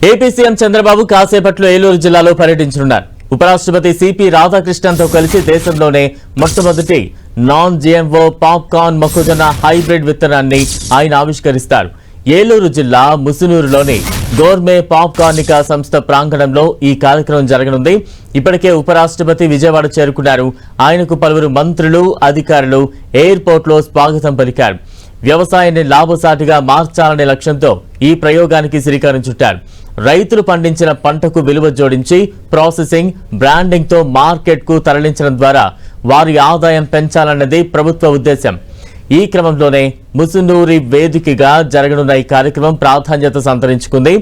AP CM Chandrababu కాసేపట్లో ఏలూరు జిల్లాలో పర్యటించనున్నారు. ఉపరాష్ట్రపతి సిపి రాధాకృష్ణన్తో కలిసి దేశంలోనే మొట్టమొదటి నాన్ జిఎంఓ పాప్కార్న్ మొక్కజొన్న హైబ్రిడ్ విత్తనాన్ని ఆయన ఆవిష్కరిస్తారు. ఏలూరు జిల్లా ముసునూరులోని గోర్మే పాప్కార్నికా సంస్థ ప్రాంగణంలో ఈ కార్యక్రమం జరగనుంది. ఇప్పటికే ఉపరాష్ట్రపతి విజయవాడ చేరుకున్నారు. ఆయనకు పలువురు మంత్రులు, అధికారులు ఎయిర్పోర్ట్లో స్వాగతం పలికారు. వ్యవసాయాన్ని లాభసాటిగా మార్చాలనే లక్ష్యంతో ఈ ప్రయోగానికి శ్రీకారం చుట్టారు. రైతులు పండించిన పంటకు విలువ జోడించి ప్రాసెసింగ్, బ్రాండింగ్ తో మార్కెట్ కు తరలించడం ద్వారా వారి ఆదాయం పెంచాలన్నది ప్రభుత్వ ఉద్దేశం. ఈ క్రమంలోనే ముసునూరి వేదికగా జరగనున్న ఈ కార్యక్రమం ప్రాధాన్యత సంతరించుకుంది.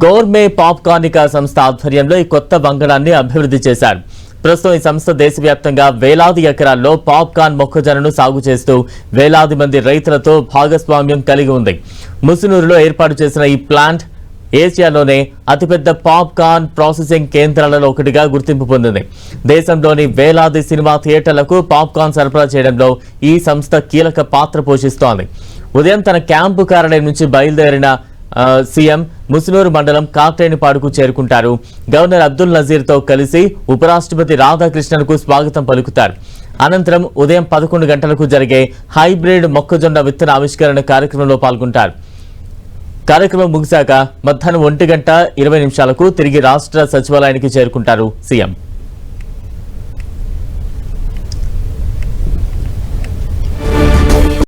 గోర్మే పాప్కార్నికా సంస్థ ఆధ్వర్యంలో ఈ కొత్త వంగడాన్ని అభివృద్ధి చేశారు. ప్రస్తుతం ఈ సంస్థ దేశవ్యాప్తంగా వేలాది ఎకరాల్లో పాప్కార్న్ మొక్కజొన్నను సాగు చేస్తూ వేలాది మంది రైతులతో భాగస్వామ్యం కలిగి ఉంది. ముసునూరులో ఏర్పాటు చేసిన ఈ ప్లాంట్ ఏసియాలోనే అతిపెద్ద పాప్కార్న్ ప్రాసెసింగ్ కేంద్రాలలో ఒకటిగా గుర్తింపు పొందింది. దేశంలోని వేలాది సినిమా థియేటర్లకు పాప్కార్న్ సరఫరా చేయడంలో ఈ సంస్థ కీలక పాత్ర పోషిస్తోంది. ఉదయం తన క్యాంపు కార్యాలయం నుంచి బయలుదేరిన సీఎం ముసునూరు మండలం కాట్రేనిపాడుకు చేరుకుంటారు. గవర్నర్ అబ్దుల్ నజీర్తో కలిసి ఉపరాష్ట్రపతి రాధాకృష్ణన్కు స్వాగతం పలుకుతారు. అనంతరం ఉదయం 11 గంటలకు జరిగే హైబ్రిడ్ మొక్కజొన్న విత్తన ఆవిష్కరణ కార్యక్రమంలో పాల్గొంటారు. కార్యక్రమం ముగిశాక మధ్యాహ్నం 1:20 తిరిగి రాష్ట్ర సచివాలయానికి చేరుకుంటారు సీఎం.